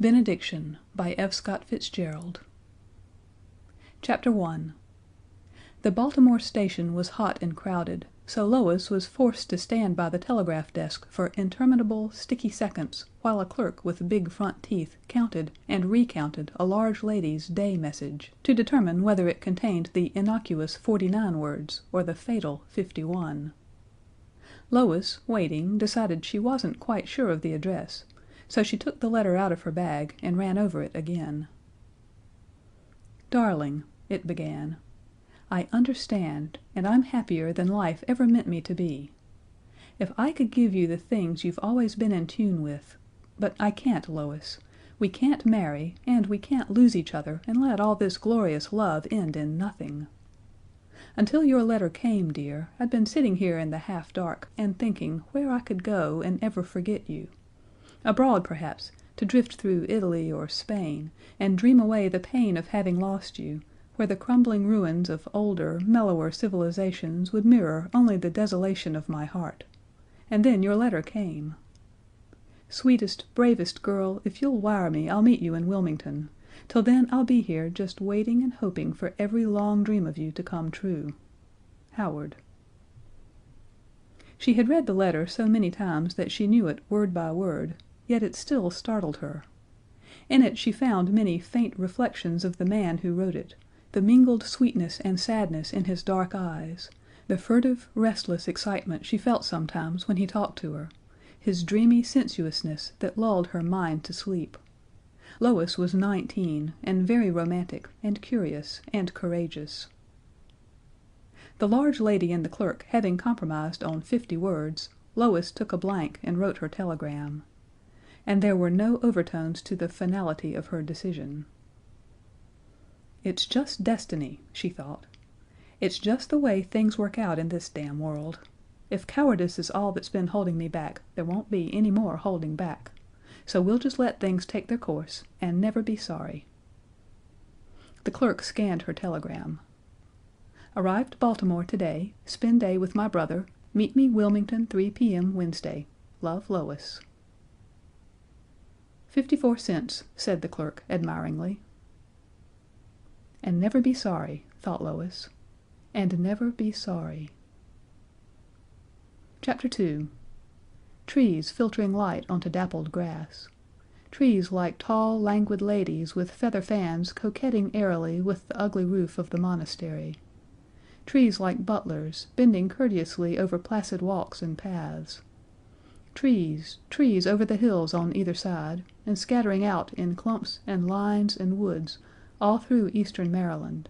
Benediction by F. Scott Fitzgerald. Chapter 1. The Baltimore station was hot and crowded, so Lois was forced to stand by the telegraph desk for interminable, sticky seconds while a clerk with big front teeth counted and recounted a large lady's day message to determine whether it contained the innocuous 49 words or the fatal 51. Lois, waiting, decided she wasn't quite sure of the address, so she took the letter out of her bag and ran over it again. "Darling," it began, "I understand, and I'm happier than life ever meant me to be. If I could give you the things you've always been in tune with, but I can't, Lois. We can't marry, and we can't lose each other and let all this glorious love end in nothing. Until your letter came, dear, I'd been sitting here in the half dark and thinking where I could go and ever forget you. Abroad, perhaps, to drift through Italy or Spain, and dream away the pain of having lost you, where the crumbling ruins of older, mellower civilizations would mirror only the desolation of my heart. And then your letter came. Sweetest, bravest girl, if you'll wire me, I'll meet you in Wilmington. Till then I'll be here just waiting and hoping for every long dream of you to come true. Howard. She had read the letter so many times that she knew it word by word, yet it still startled her. In it she found many faint reflections of the man who wrote it, the mingled sweetness and sadness in his dark eyes, the furtive, restless excitement she felt sometimes when he talked to her, his dreamy sensuousness that lulled her mind to sleep. Lois was 19, and very romantic, and curious, and courageous. The large lady and the clerk having compromised on 50 words, Lois took a blank and wrote her telegram. And there were no overtones to the finality of her decision. "It's just destiny," she thought. "It's just the way things work out in this damn world. If cowardice is all that's been holding me back, there won't be any more holding back. So we'll just let things take their course, and never be sorry." The clerk scanned her telegram. "Arrived Baltimore today, spend day with my brother, meet me Wilmington 3 p.m. Wednesday. Love, Lois." 54 cents, said the clerk admiringly. "And never be sorry," thought Lois. "And never be sorry." Chapter 2. Trees filtering light onto dappled grass. Trees like tall, languid ladies with feather fans coquetting airily with the ugly roof of the monastery. Trees like butlers, bending courteously over placid walks and paths. Trees, trees over the hills on either side, and scattering out in clumps and lines and woods all through eastern Maryland,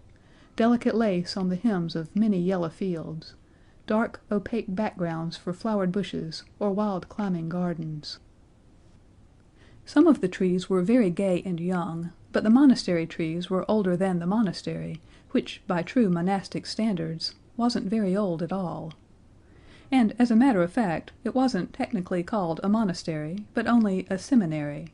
delicate lace on the hems of many yellow fields, dark, opaque backgrounds for flowered bushes or wild climbing gardens. Some of the trees were very gay and young, but the monastery trees were older than the monastery, which, by true monastic standards, wasn't very old at all. And, as a matter of fact, it wasn't technically called a monastery, but only a seminary.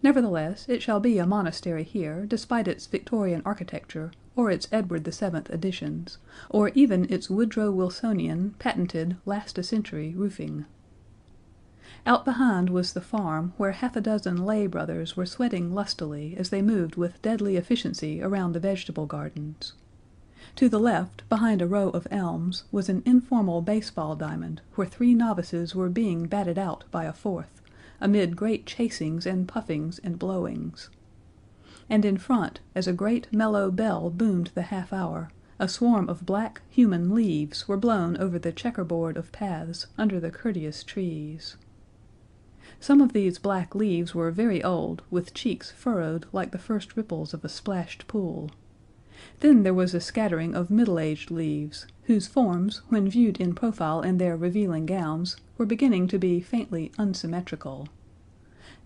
Nevertheless, it shall be a monastery here, despite its Victorian architecture, or its Edward VII additions, or even its Woodrow Wilsonian, patented, last-a-century roofing. Out behind was the farm where half a dozen lay brothers were sweating lustily as they moved with deadly efficiency around the vegetable gardens. To the left, behind a row of elms, was an informal baseball diamond where 3 novices were being batted out by a 4th, amid great chasings and puffings and blowings. And in front, as a great mellow bell boomed the half hour, a swarm of black, human leaves were blown over the checkerboard of paths under the courteous trees. Some of these black leaves were very old, with cheeks furrowed like the first ripples of a splashed pool. Then there was a scattering of middle-aged leaves, whose forms, when viewed in profile in their revealing gowns, were beginning to be faintly unsymmetrical.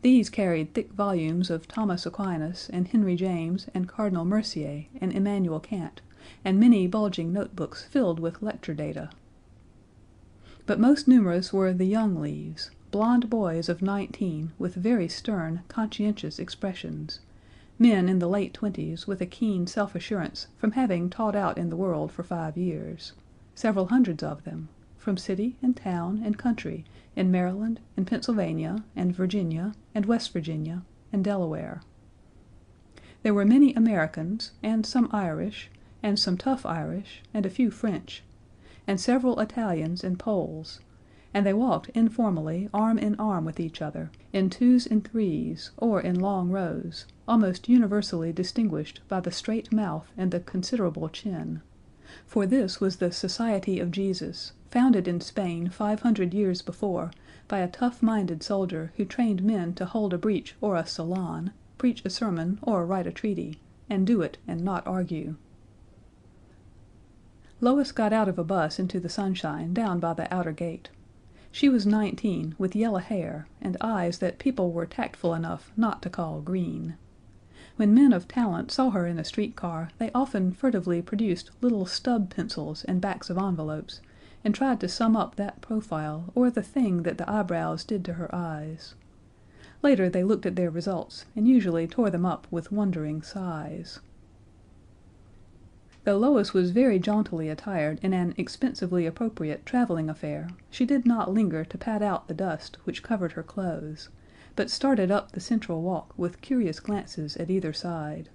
These carried thick volumes of Thomas Aquinas and Henry James and Cardinal Mercier and Immanuel Kant, and many bulging notebooks filled with lecture data. But most numerous were the young leaves, blond boys of 19 with very stern, conscientious expressions, men in the late 20s with a keen self-assurance from having taught out in the world for 5 years, several hundreds of them, from city and town and country, in Maryland and Pennsylvania and Virginia and West Virginia and Delaware. There were many Americans, and some Irish, and some tough Irish, and a few French, and several Italians and Poles, and they walked informally arm in arm with each other, in twos and threes, or in long rows, almost universally distinguished by the straight mouth and the considerable chin. For this was the Society of Jesus, founded in Spain 500 years before by a tough-minded soldier who trained men to hold a breach or a salon, preach a sermon or write a treaty, and do it and not argue. Lois got out of a bus into the sunshine down by the outer gate. She was 19, with yellow hair, and eyes that people were tactful enough not to call green. When men of talent saw her in a streetcar, they often furtively produced little stub pencils and backs of envelopes, and tried to sum up that profile or the thing that the eyebrows did to her eyes. Later they looked at their results, and usually tore them up with wondering sighs. Though Lois was very jauntily attired in an expensively appropriate traveling affair, she did not linger to pat out the dust which covered her clothes, but started up the central walk with curious glances at either side.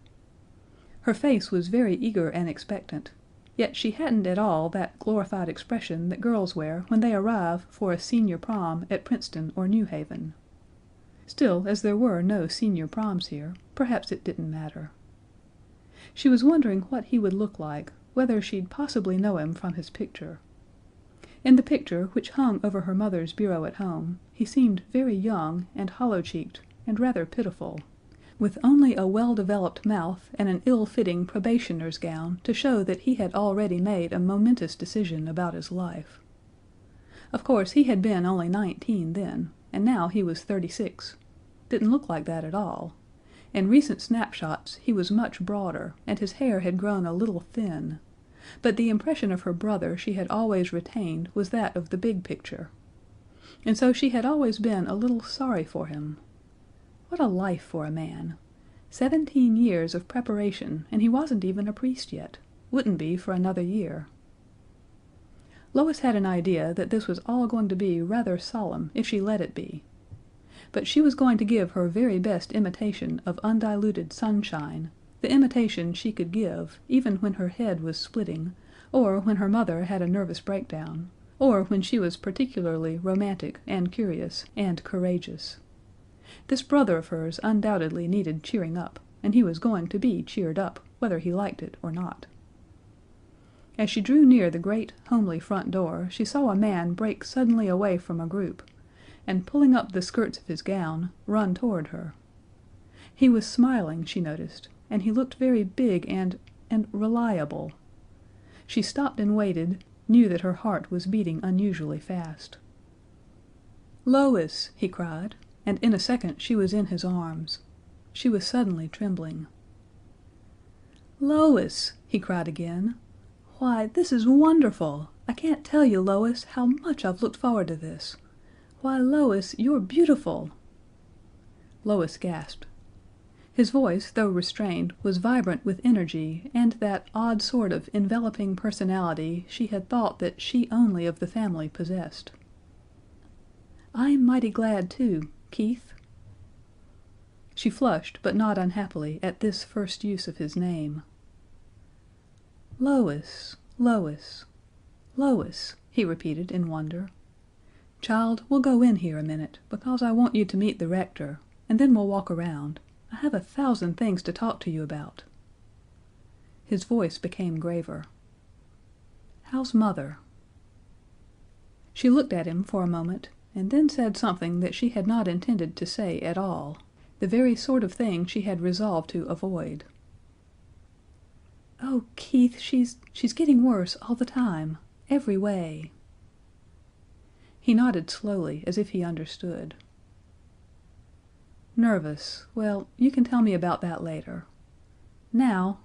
Her face was very eager and expectant, yet she hadn't at all that glorified expression that girls wear when they arrive for a senior prom at Princeton or New Haven. Still, as there were no senior proms here, perhaps it didn't matter. She was wondering what he would look like, whether she'd possibly know him from his picture. In the picture, which hung over her mother's bureau at home, he seemed very young and hollow-cheeked and rather pitiful, with only a well-developed mouth and an ill-fitting probationer's gown to show that he had already made a momentous decision about his life. Of course, he had been only 19 then, and now he was 36. Didn't look like that at all. In recent snapshots he was much broader, and his hair had grown a little thin, but the impression of her brother she had always retained was that of the big picture. And so she had always been a little sorry for him. What a life for a man! 17 years of preparation, and he wasn't even a priest yet. Wouldn't be for another year. Lois had an idea that this was all going to be rather solemn if she let it be. But she was going to give her very best imitation of undiluted sunshine, the imitation she could give even when her head was splitting, or when her mother had a nervous breakdown, or when she was particularly romantic and curious and courageous. This brother of hers undoubtedly needed cheering up, and he was going to be cheered up, whether he liked it or not. As she drew near the great, homely front door, she saw a man break suddenly away from a group, and pulling up the skirts of his gown, run toward her. He was smiling, she noticed, and he looked very big and reliable. She stopped and waited, knew that her heart was beating unusually fast. "Lois!" he cried, and in a second she was in his arms. She was suddenly trembling. "Lois!" he cried again. "Why, this is wonderful! I can't tell you, Lois, how much I've looked forward to this. Why, Lois, you're beautiful!" Lois gasped. His voice, though restrained, was vibrant with energy and that odd sort of enveloping personality she had thought that she only of the family possessed. "I'm mighty glad, too, Keith." She flushed, but not unhappily, at this first use of his name. "Lois, Lois, Lois," he repeated in wonder. "Child, we'll go in here a minute, because I want you to meet the rector, and then we'll walk around. I have 1,000 things to talk to you about." His voice became graver. "How's Mother?" She looked at him for a moment, and then said something that she had not intended to say at all, the very sort of thing she had resolved to avoid. "Oh, Keith, she's getting worse all the time, every way." He nodded slowly, as if he understood. "Nervous. Well, you can tell me about that later. Now—"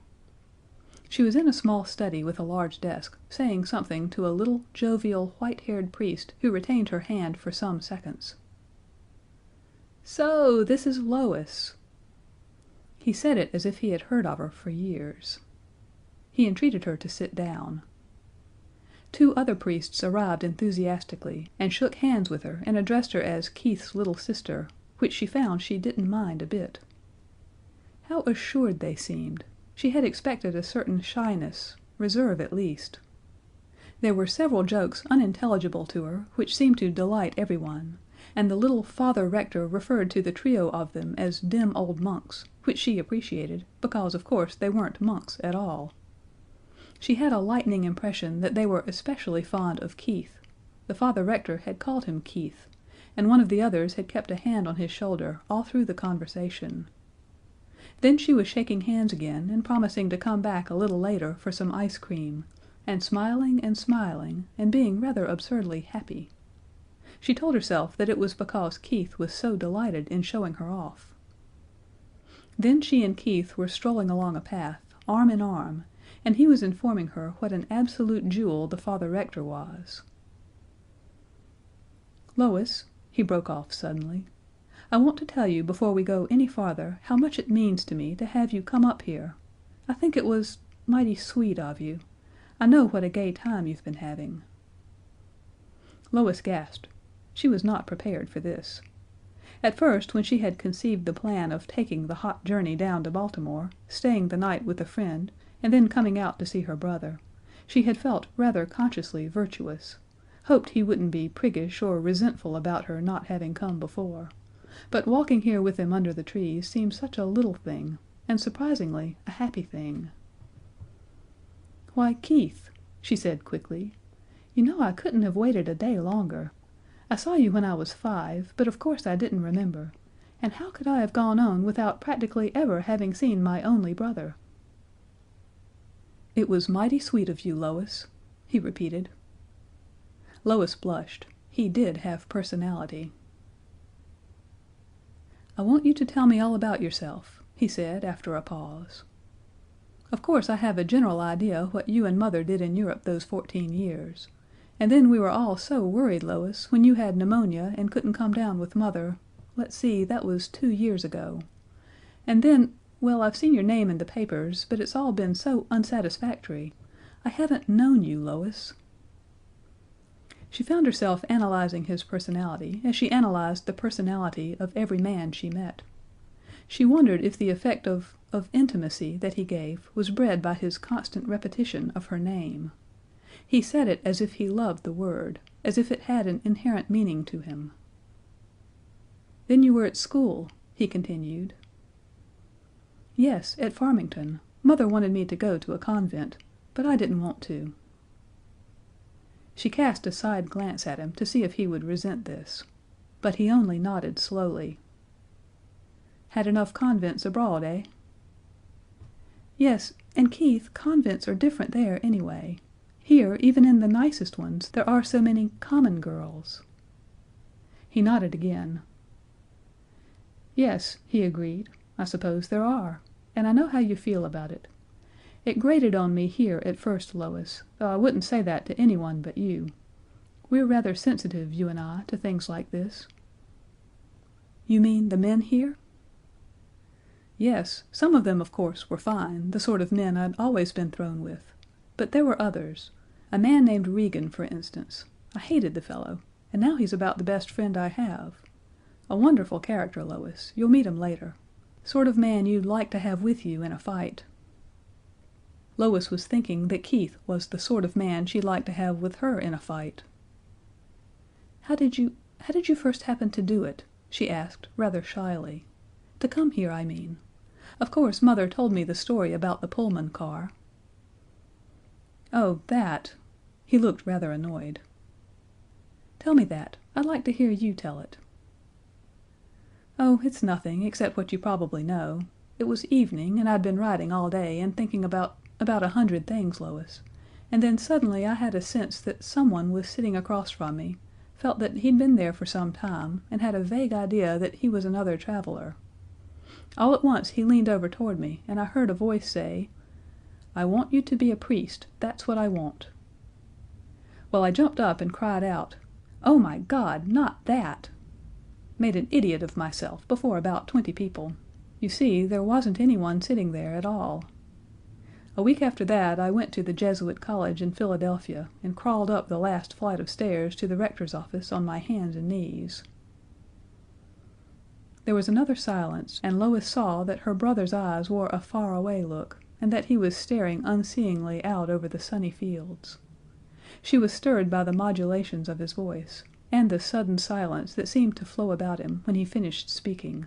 She was in a small study with a large desk, saying something to a little, jovial, white-haired priest who retained her hand for some seconds. "So this is Lois." He said it as if he had heard of her for years. He entreated her to sit down. 2 other priests arrived enthusiastically, and shook hands with her and addressed her as Keith's little sister, which she found she didn't mind a bit. How assured they seemed! She had expected a certain shyness, reserve at least. There were several jokes unintelligible to her, which seemed to delight everyone, and the little Father Rector referred to the trio of them as dim old monks, which she appreciated, because of course they weren't monks at all. She had a lightning impression that they were especially fond of Keith. The Father Rector had called him Keith, and one of the others had kept a hand on his shoulder all through the conversation. Then she was shaking hands again and promising to come back a little later for some ice cream, and smiling and being rather absurdly happy. She told herself that it was because Keith was so delighted in showing her off. Then she and Keith were strolling along a path, arm in arm, and he was informing her what an absolute jewel the Father Rector was. "Lois," he broke off suddenly, "I want to tell you before we go any farther how much it means to me to have you come up here. I think it was mighty sweet of you. I know what a gay time you've been having." Lois gasped. She was not prepared for this. At first, when she had conceived the plan of taking the hot journey down to Baltimore, staying the night with a friend, and then coming out to see her brother, she had felt rather consciously virtuous, hoped he wouldn't be priggish or resentful about her not having come before, but walking here with him under the trees seemed such a little thing, and surprisingly a happy thing. "Why, Keith," she said quickly, "you know I couldn't have waited a day longer. I saw you when I was 5, but of course I didn't remember, and how could I have gone on without practically ever having seen my only brother?" "It was mighty sweet of you, Lois," he repeated. Lois blushed. He did have personality. "I want you to tell me all about yourself," he said after a pause. "Of course I have a general idea what you and Mother did in Europe those 14 years. And then we were all so worried, Lois, when you had pneumonia and couldn't come down with Mother, let's see, that was 2 years ago. And then, well, I've seen your name in the papers, but it's all been so unsatisfactory. I haven't known you, Lois." She found herself analyzing his personality as she analyzed the personality of every man she met. She wondered if the effect of intimacy that he gave was bred by his constant repetition of her name. He said it as if he loved the word, as if it had an inherent meaning to him. "Then you were at school," he continued. "Yes, at Farmington. Mother wanted me to go to a convent, but I didn't want to." She cast a side glance at him to see if he would resent this, but he only nodded slowly. "Had enough convents abroad, eh?" "Yes, and Keith, convents are different there anyway. Here, even in the nicest ones, there are so many common girls." He nodded again. "Yes," he agreed, "I suppose there are, and I know how you feel about it. It grated on me here at first, Lois, though I wouldn't say that to anyone but you. We're rather sensitive, you and I, to things like this." "You mean the men here?" "Yes, some of them, of course, were fine, the sort of men I'd always been thrown with. But there were others. A man named Regan, for instance. I hated the fellow, and now he's about the best friend I have. A wonderful character, Lois. You'll meet him later. Sort of man you'd like to have with you in a fight." Lois was thinking that Keith was the sort of man she'd like to have with her in a fight. How did you first happen to do it?" she asked, rather shyly. "To come here, I mean. Of course, Mother told me the story about the Pullman car." "Oh, that!" He looked rather annoyed. "Tell me that. I'd like to hear you tell it." "Oh, it's nothing, except what you probably know. It was evening, and I'd been riding all day and thinking about 100 things, Lois, and then suddenly I had a sense that someone was sitting across from me, felt that he'd been there for some time, and had a vague idea that he was another traveler. All at once he leaned over toward me, and I heard a voice say, 'I want you to be a priest, that's what I want.' Well, I jumped up and cried out, 'Oh, my God, not that!' Made an idiot of myself before about 20 people. You see, there wasn't anyone sitting there at all. A week after that I went to the Jesuit College in Philadelphia and crawled up the last flight of stairs to the rector's office on my hands and knees." There was another silence, and Lois saw that her brother's eyes wore a far-away look, and that he was staring unseeingly out over the sunny fields. She was stirred by the modulations of his voice, and the sudden silence that seemed to flow about him when he finished speaking.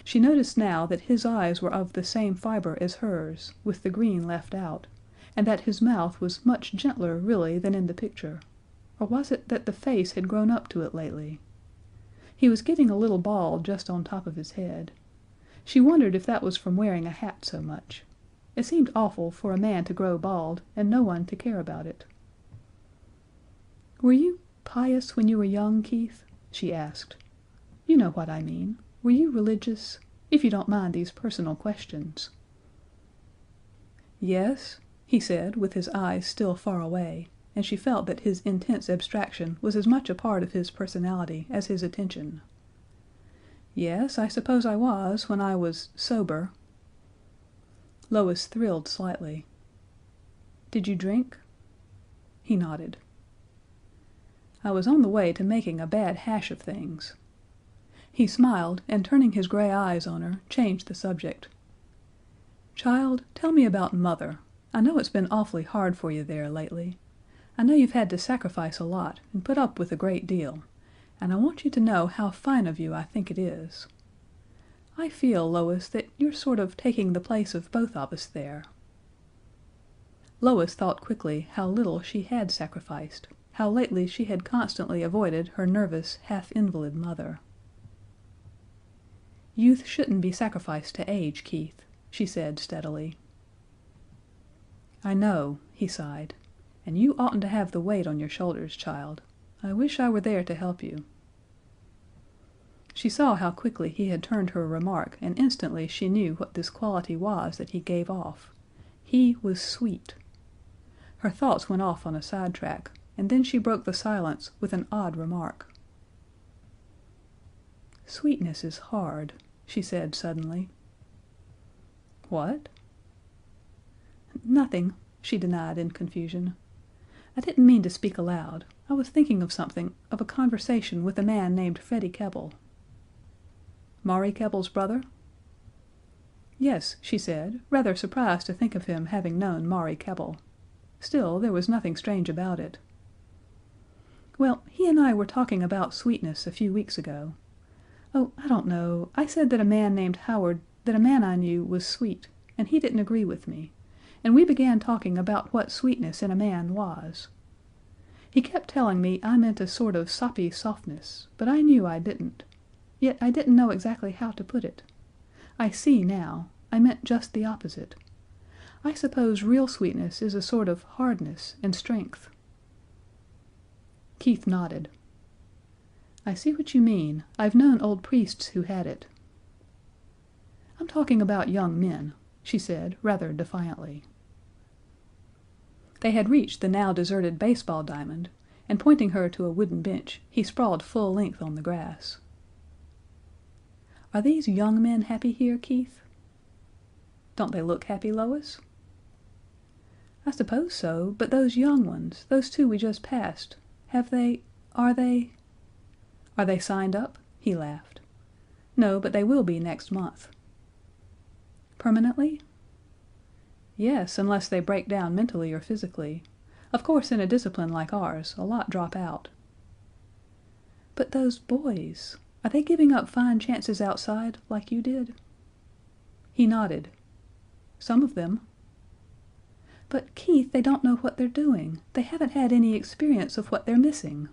She noticed now that his eyes were of the same fiber as hers, with the green left out, and that his mouth was much gentler really than in the picture, or was it that the face had grown up to it lately? He was getting a little bald just on top of his head. She wondered if that was from wearing a hat so much. It seemed awful for a man to grow bald and no one to care about it. "Were you pious when you were young, Keith?" she asked. "You know what I mean. Were you religious? If you don't mind these personal questions." "Yes," he said, with his eyes still far away, and she felt that his intense abstraction was as much a part of his personality as his attention. "Yes, I suppose I was, when I was sober." Lois thrilled slightly. "Did you drink?" He nodded. "I was on the way to making a bad hash of things." He smiled, and turning his gray eyes on her, changed the subject. "Child, tell me about Mother. I know it's been awfully hard for you there lately. I know you've had to sacrifice a lot and put up with a great deal, and I want you to know how fine of you I think it is. I feel, Lois, that you're sort of taking the place of both of us there." Lois thought quickly how little she had sacrificed, how lately she had constantly avoided her nervous, half-invalid mother. "Youth shouldn't be sacrificed to age, Keith," she said steadily. "I know," he sighed, "and you oughtn't to have the weight on your shoulders, child. I wish I were there to help you." She saw how quickly he had turned her remark, and instantly she knew what this quality was that he gave off. He was sweet. Her thoughts went off on a sidetrack, and then she broke the silence with an odd remark. "Sweetness is hard," she said suddenly. "What?" "Nothing," she denied in confusion. "I didn't mean to speak aloud. I was thinking of something, of a conversation with a man named Freddie Keble." "Maury Keble's brother?" "Yes," she said, rather surprised to think of him having known Maury Keble. Still, there was nothing strange about it. "Well, he and I were talking about sweetness a few weeks ago. Oh, I don't know. I said that a man named Howard, that a man I knew, was sweet, and he didn't agree with me, and we began talking about what sweetness in a man was. He kept telling me I meant a sort of soppy softness, but I knew I didn't. Yet I didn't know exactly how to put it. I see now. I meant just the opposite. I suppose real sweetness is a sort of hardness and strength." Keith nodded. "I see what you mean. I've known old priests who had it." "I'm talking about young men," she said, rather defiantly. They had reached the now deserted baseball diamond, and pointing her to a wooden bench, he sprawled full length on the grass. "Are these young men happy here, Keith?" "Don't they look happy, Lois?" "I suppose so, but those young ones, those two we just passed, are they?" "Are they signed up?" He laughed. "No, but they will be next month." "Permanently?" "Yes, unless they break down mentally or physically. Of course in a discipline like ours a lot drop out." "But those boys, are they giving up fine chances outside, like you did?" He nodded. "Some of them." "But, Keith, they don't know what they're doing. They haven't had any experience of what they're missing."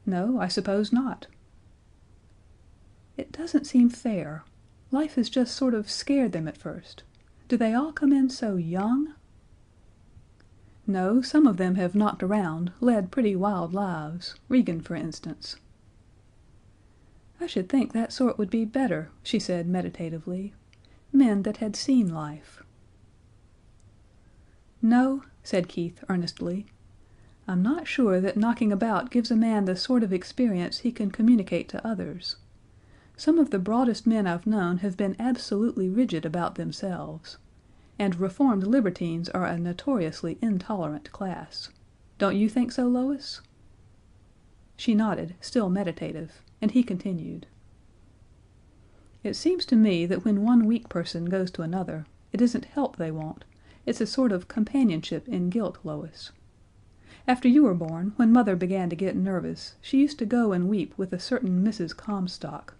"No, I suppose not." "It doesn't seem fair. Life has just sort of scared them at first. Do they all come in so young?" "No, some of them have knocked around, led pretty wild lives. Regan, for instance." "I should think that sort would be better," she said meditatively. "Men that had seen life." "No," said Keith earnestly. "I'm not sure that knocking about gives a man the sort of experience he can communicate to others. Some of the broadest men I've known have been absolutely rigid about themselves. And reformed libertines are a notoriously intolerant class. Don't you think so, Lois?" She nodded, still meditative, and he continued. It seems to me that when one weak person goes to another, it isn't help they want, it's a sort of companionship in guilt, Lois. After you were born, when Mother began to get nervous, she used to go and weep with a certain Mrs. Comstock.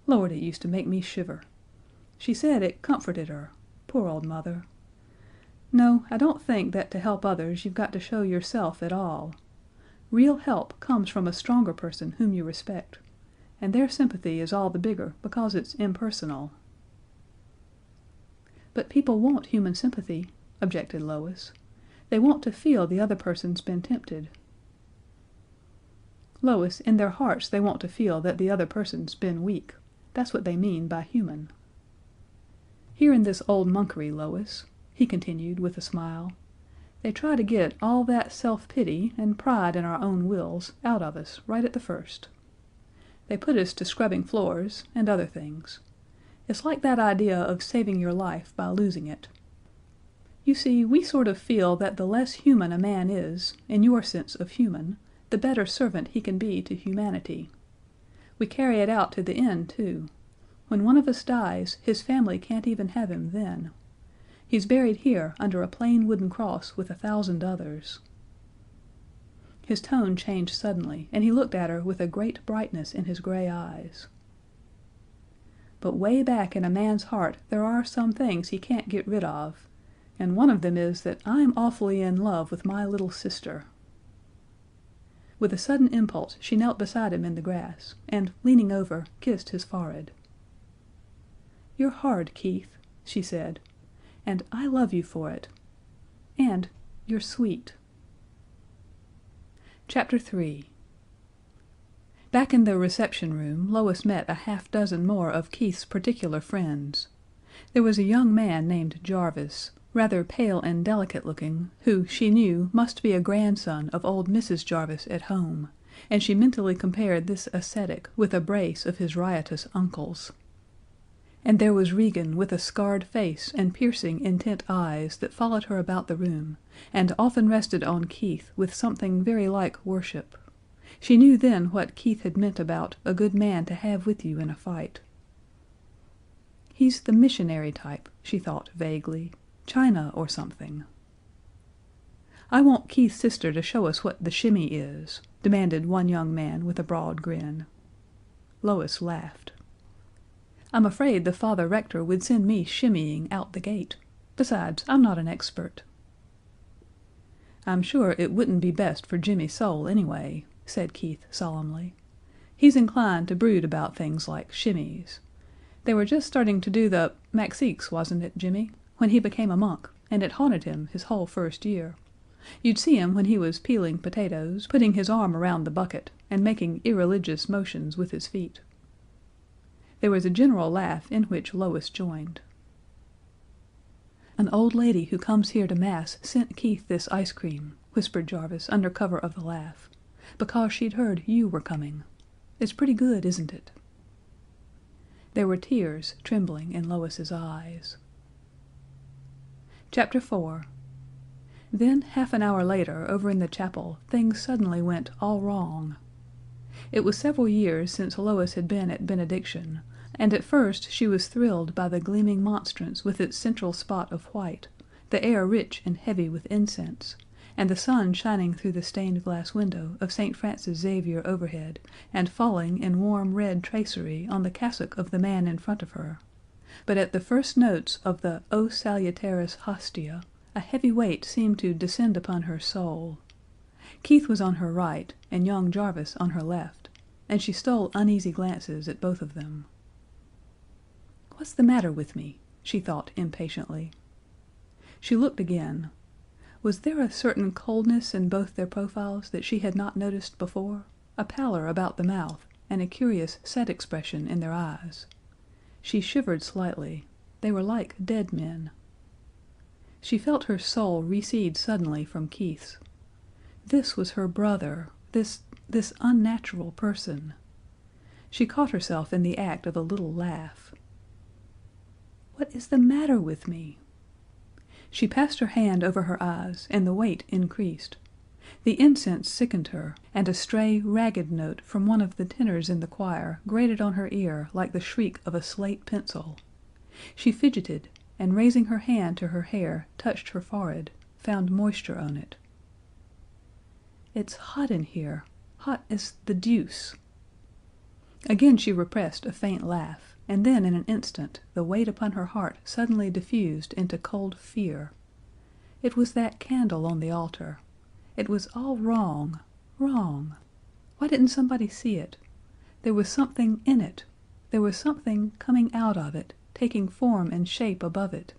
Lord, it used to make me shiver. She said it comforted her. Poor old Mother. No, I don't think that to help others you've got to show yourself at all. Real help comes from a stronger person whom you respect, and their sympathy is all the bigger because it's impersonal. But people want human sympathy, objected Lois. They want to feel the other person's been tempted. Lois, in their hearts they want to feel that the other person's been weak. That's what they mean by human. Here in this old monkery, Lois, he continued with a smile, they try to get all that self-pity and pride in our own wills out of us right at the first. They put us to scrubbing floors and other things. It's like that idea of saving your life by losing it. You see, we sort of feel that the less human a man is, in your sense of human, the better servant he can be to humanity. We carry it out to the end, too. When one of us dies, his family can't even have him then. He's buried here under a plain wooden cross with 1,000 others. His tone changed suddenly, and he looked at her with a great brightness in his gray eyes. But way back in a man's heart there are some things he can't get rid of, and one of them is that I'm awfully in love with my little sister. With a sudden impulse she knelt beside him in the grass, and, leaning over, kissed his forehead. "You're hard, Keith," she said, "and I love you for it. And you're sweet." Chapter 3. Back in the reception room Lois met a half-dozen more of Keith's particular friends. There was a young man named Jarvis, rather pale and delicate-looking, who, she knew, must be a grandson of old Mrs. Jarvis at home, and she mentally compared this ascetic with a brace of his riotous uncles. And there was Regan with a scarred face and piercing, intent eyes that followed her about the room, and often rested on Keith with something very like worship. She knew then what Keith had meant about a good man to have with you in a fight. He's the missionary type, she thought vaguely. China or something. "I want Keith's sister to show us what the shimmy is," demanded one young man with a broad grin. Lois laughed. "I'm afraid the Father Rector would send me shimmying out the gate. Besides, I'm not an expert." "I'm sure it wouldn't be best for Jimmy's soul, anyway," said Keith solemnly. "He's inclined to brood about things like shimmies. They were just starting to do the Maxiques, wasn't it, Jimmy? When he became a monk, and it haunted him his whole first year. You'd see him when he was peeling potatoes, putting his arm around the bucket, and making irreligious motions with his feet." There was a general laugh in which Lois joined. "An old lady who comes here to Mass sent Keith this ice cream," whispered Jarvis under cover of the laugh, "because she'd heard you were coming. It's pretty good, isn't it?" There were tears trembling in Lois's eyes. Chapter 4. Then, half an hour later, over in the chapel, things suddenly went all wrong. It was several years since Lois had been at Benediction, and at first she was thrilled by the gleaming monstrance with its central spot of white, the air rich and heavy with incense, and the sun shining through the stained glass window of St. Francis Xavier overhead and falling in warm red tracery on the cassock of the man in front of her. But at the first notes of the O Salutaris Hostia, a heavy weight seemed to descend upon her soul. Keith was on her right, and young Jarvis on her left, and she stole uneasy glances at both of them. "What's the matter with me?" she thought impatiently. She looked again. Was there a certain coldness in both their profiles that she had not noticed before, a pallor about the mouth, and a curious set expression in their eyes? She shivered slightly. They were like dead men. She felt her soul recede suddenly from Keith's. This was her brother, this unnatural person. She caught herself in the act of a little laugh. "What is the matter with me?" She passed her hand over her eyes, and the weight increased. The incense sickened her, and a stray, ragged note from one of the tenors in the choir grated on her ear like the shriek of a slate pencil. She fidgeted, and raising her hand to her hair, touched her forehead, found moisture on it. "It's hot in here, hot as the deuce." Again she repressed a faint laugh, and then in an instant the weight upon her heart suddenly diffused into cold fear. It was that candle on the altar. It was all wrong, wrong. Why didn't somebody see it? There was something in it. There was something coming out of it, taking form and shape above it.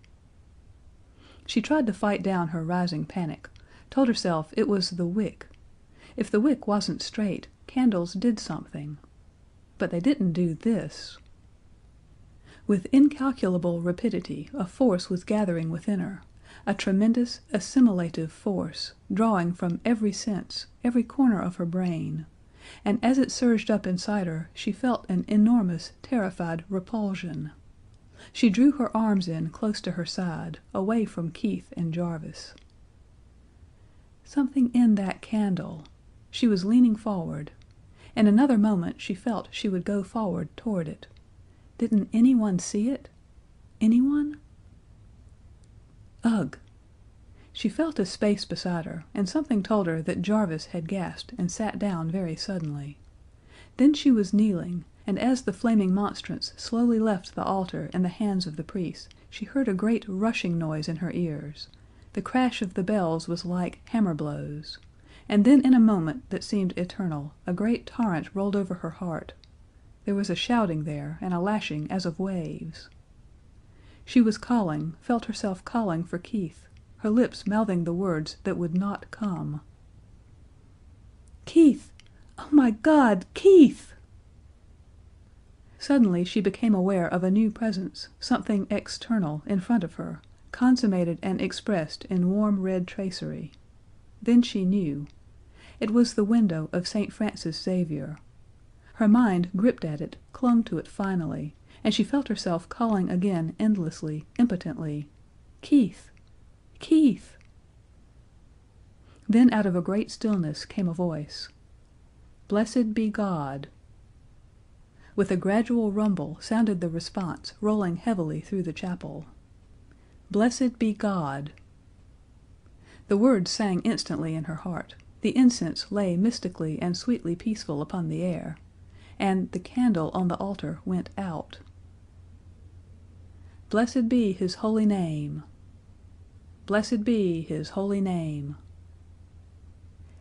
She tried to fight down her rising panic, told herself it was the wick. If the wick wasn't straight, candles did something. But they didn't do this. With incalculable rapidity a force was gathering within her, a tremendous, assimilative force, drawing from every sense, every corner of her brain, and as it surged up inside her she felt an enormous, terrified repulsion. She drew her arms in close to her side, away from Keith and Jarvis. Something in that candle. She was leaning forward. In another moment she felt she would go forward toward it. Didn't anyone see it? Anyone? Ugh! She felt a space beside her, and something told her that Jarvis had gasped and sat down very suddenly. Then she was kneeling, and as the flaming monstrance slowly left the altar in the hands of the priest, she heard a great rushing noise in her ears. The crash of the bells was like hammer blows. And then in a moment that seemed eternal, a great torrent rolled over her heart. There was a shouting there, and a lashing as of waves. She was calling, felt herself calling for Keith, her lips mouthing the words that would not come. "Keith! Oh my God, Keith!" Suddenly she became aware of a new presence, something external, in front of her, consummated and expressed in warm red tracery. Then she knew. It was the window of St. Francis Xavier. Her mind gripped at it, clung to it finally, and she felt herself calling again endlessly, impotently, "Keith! Keith!" Then out of a great stillness came a voice. "Blessed be God." With a gradual rumble sounded the response, rolling heavily through the chapel. "Blessed be God." The words sang instantly in her heart, the incense lay mystically and sweetly peaceful upon the air, and the candle on the altar went out. "Blessed be His holy name. Blessed be His holy name."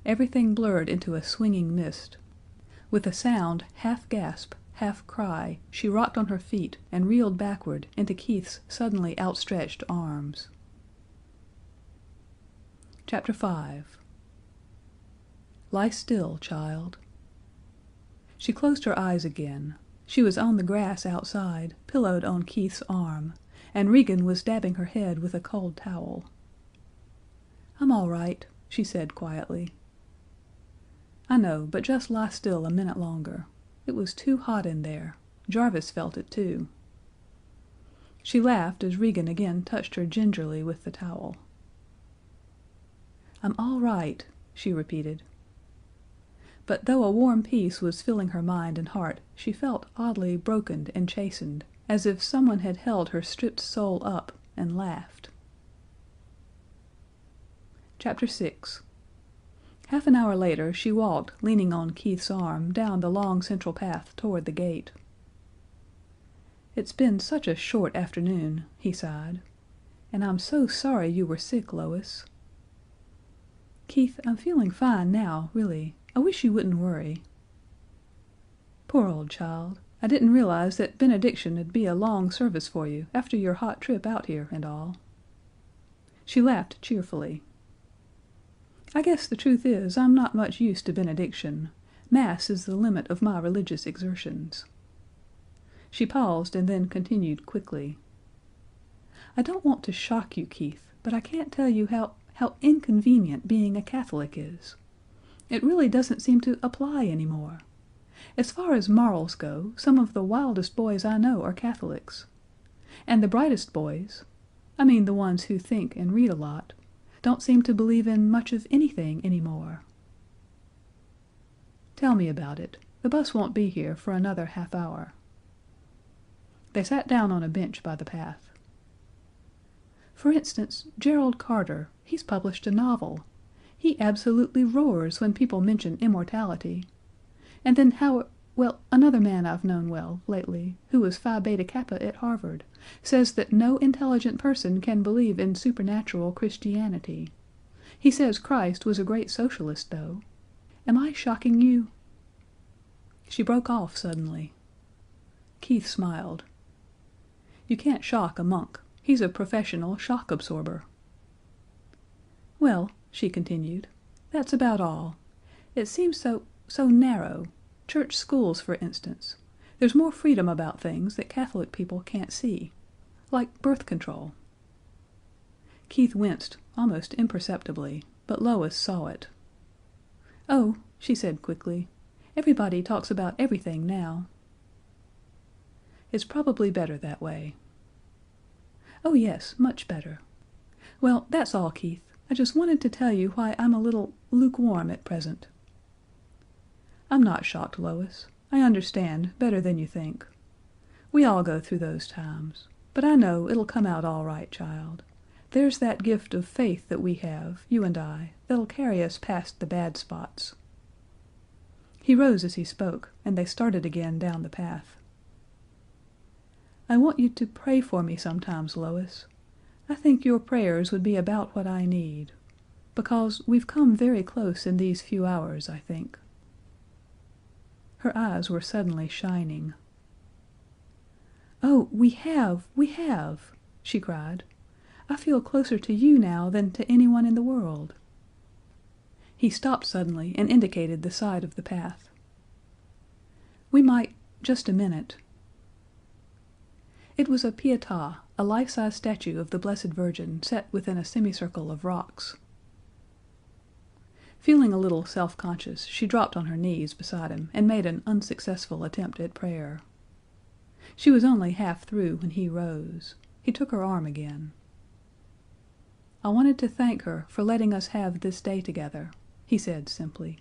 Everything blurred into a swinging mist. With a sound, half gasp, half cry, she rocked on her feet and reeled backward into Keith's suddenly outstretched arms. Chapter 5. Lie still, child. She closed her eyes again. She was on the grass outside, pillowed on Keith's arm, and Regan was dabbing her head with a cold towel. "I'm all right," she said quietly. "I know, but just lie still a minute longer. It was too hot in there. Jarvis felt it too." She laughed as Regan again touched her gingerly with the towel. "I'm all right," she repeated. But though a warm peace was filling her mind and heart, she felt oddly broken and chastened, as if someone had held her stripped soul up and laughed. Chapter 6. Half an hour later she walked, leaning on Keith's arm, down the long central path toward the gate. "It's been such a short afternoon," he sighed, "and I'm so sorry you were sick, Lois." "Keith, I'm feeling fine now, really. I wish you wouldn't worry." "Poor old child. I didn't realize that Benediction 'd be a long service for you after your hot trip out here and all." She laughed cheerfully. "I guess the truth is I'm not much use to Benediction. Mass is the limit of my religious exertions." She paused and then continued quickly. "I don't want to shock you, Keith, but I can't tell you how inconvenient being a Catholic is. It really doesn't seem to apply anymore. As far as morals go, some of the wildest boys I know are Catholics. And the brightest boys I mean the ones who think and read a lot Don't seem to believe in much of anything anymore." "Tell me about it. The bus won't be here for another half hour." They sat down on a bench by the path. "For instance, Gerald Carter, he's published a novel. He absolutely roars when people mention immortality. And then another man I've known well, lately, who was Phi Beta Kappa at Harvard, says that no intelligent person can believe in supernatural Christianity. He says Christ was a great socialist, though. Am I shocking you?" She broke off suddenly. Keith smiled. "You can't shock a monk. He's a professional shock absorber." "Well," she continued, "that's about all. It seems so narrow. Church schools, for instance. There's more freedom about things that Catholic people can't see. Like birth control." Keith winced, almost imperceptibly, but Lois saw it. "Oh," she said quickly, "everybody talks about everything now." "It's probably better that way." "Oh, yes, much better. Well, that's all, Keith. I just wanted to tell you why I'm a little lukewarm at present." "I'm not shocked, Lois. I understand, better than you think. We all go through those times. But I know it'll come out all right, child. There's that gift of faith that we have, you and I, that'll carry us past the bad spots." He rose as he spoke, and they started again down the path. "I want you to pray for me sometimes, Lois. I think your prayers would be about what I need. Because we've come very close in these few hours, I think." Her eyes were suddenly shining. "Oh, we have, we have!" she cried. "I feel closer to you now than to anyone in the world." He stopped suddenly and indicated the side of the path. "We might just a minute." It was a Pietà, a life-size statue of the Blessed Virgin set within a semicircle of rocks. Feeling a little self-conscious, she dropped on her knees beside him and made an unsuccessful attempt at prayer. She was only half through when he rose. He took her arm again. "I wanted to thank her for letting us have this day together," he said simply.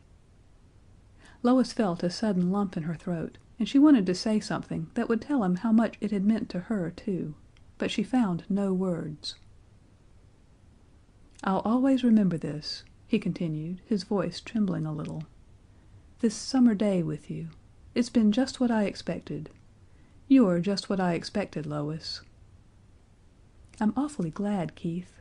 Lois felt a sudden lump in her throat, and she wanted to say something that would tell him how much it had meant to her, too, but she found no words. "I'll always remember this," he continued, his voice trembling a little. "This summer day with you. It's been just what I expected. You're just what I expected, Lois." "I'm awfully glad, Keith."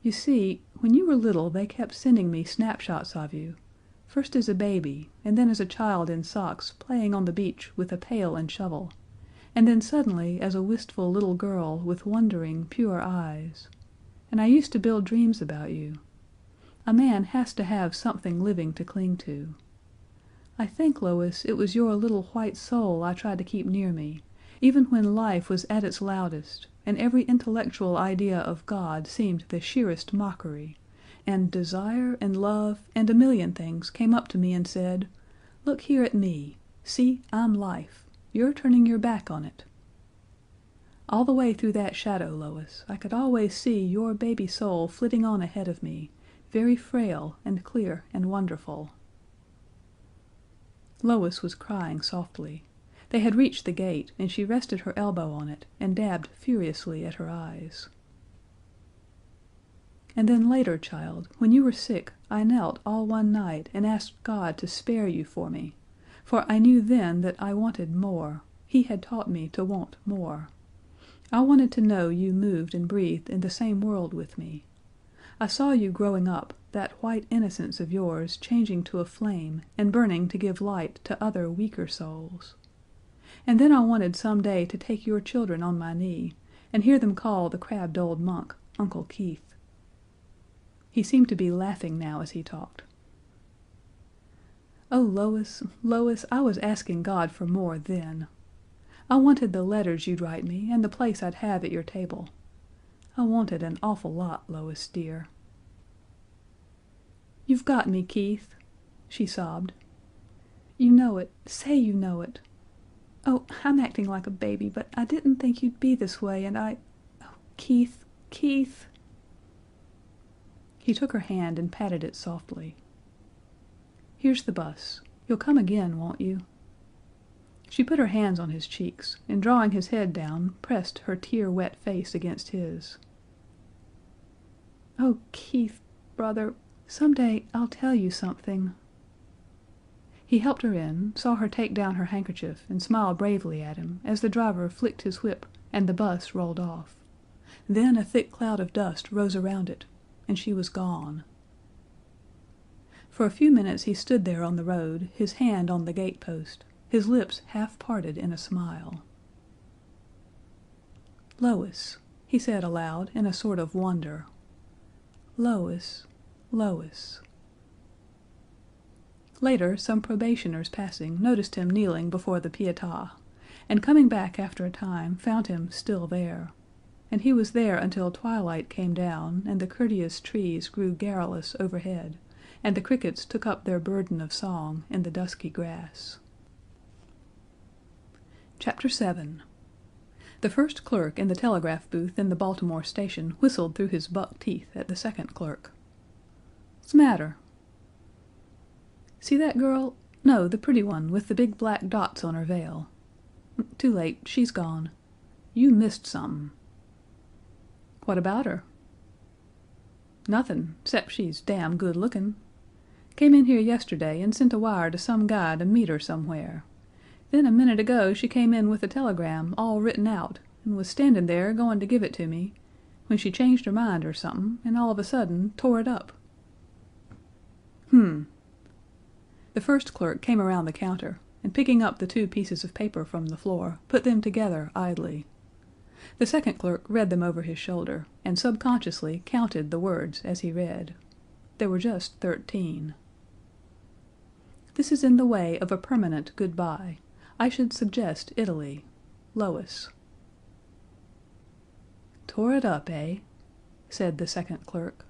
"You see, when you were little they kept sending me snapshots of you, first as a baby, and then as a child in socks playing on the beach with a pail and shovel, and then suddenly as a wistful little girl with wondering, pure eyes. And I used to build dreams about you. A man has to have something living to cling to. I think, Lois, it was your little white soul I tried to keep near me, even when life was at its loudest, and every intellectual idea of God seemed the sheerest mockery, and desire and love and a million things came up to me and said, 'Look here at me. See, I'm life. You're turning your back on it.' All the way through that shadow, Lois, I could always see your baby soul flitting on ahead of me, very frail and clear and wonderful." Lois was crying softly. They had reached the gate, and she rested her elbow on it and dabbed furiously at her eyes. "And then later, child, when you were sick, I knelt all one night and asked God to spare you for me, for I knew then that I wanted more. He had taught me to want more. I wanted to know you moved and breathed in the same world with me. I saw you growing up, that white innocence of yours changing to a flame and burning to give light to other weaker souls. And then I wanted some day to take your children on my knee, and hear them call the crabbed old monk Uncle Keith." He seemed to be laughing now as he talked. "Oh, Lois, Lois, I was asking God for more then. I wanted the letters you'd write me and the place I'd have at your table. I wanted an awful lot, Lois dear." "You've got me, Keith," she sobbed. "You know it. Say you know it. Oh, I'm acting like a baby, but I didn't think you'd be this way, and I oh, Keith, Keith." He took her hand and patted it softly. "Here's the bus. You'll come again, won't you?" She put her hands on his cheeks, and drawing his head down, pressed her tear-wet face against his. "Oh, Keith, brother, some day I'll tell you something." He helped her in, saw her take down her handkerchief and smile bravely at him as the driver flicked his whip and the bus rolled off. Then a thick cloud of dust rose around it, and she was gone. For a few minutes he stood there on the road, his hand on the gate-post, his lips half parted in a smile. "Lois," he said aloud in a sort of wonder. "Lois, Lois." Later, some probationers passing noticed him kneeling before the Pietà, and coming back after a time found him still there. And he was there until twilight came down and the courteous trees grew garrulous overhead, and the crickets took up their burden of song in the dusky grass. Chapter 7. The first clerk in the telegraph booth in the Baltimore station whistled through his buck teeth at the second clerk. "'S matter?" "See that girl? No, the pretty one with the big black dots on her veil. Too late, she's gone. You missed something." "What about her?" "Nothin', 'cept she's damn good lookin'. Came in here yesterday and sent a wire to some guy to meet her somewhere. Then a minute ago she came in with a telegram all written out, and was standin' there goin' to give it to me, when she changed her mind or something, and all of a sudden tore it up." "Hm." The first clerk came around the counter, and picking up the two pieces of paper from the floor, put them together idly. The second clerk read them over his shoulder, and subconsciously counted the words as he read. There were just 13. "This is in the way of a permanent good-bye. I should suggest Italy. Lois." "Tore it up, eh?" said the second clerk.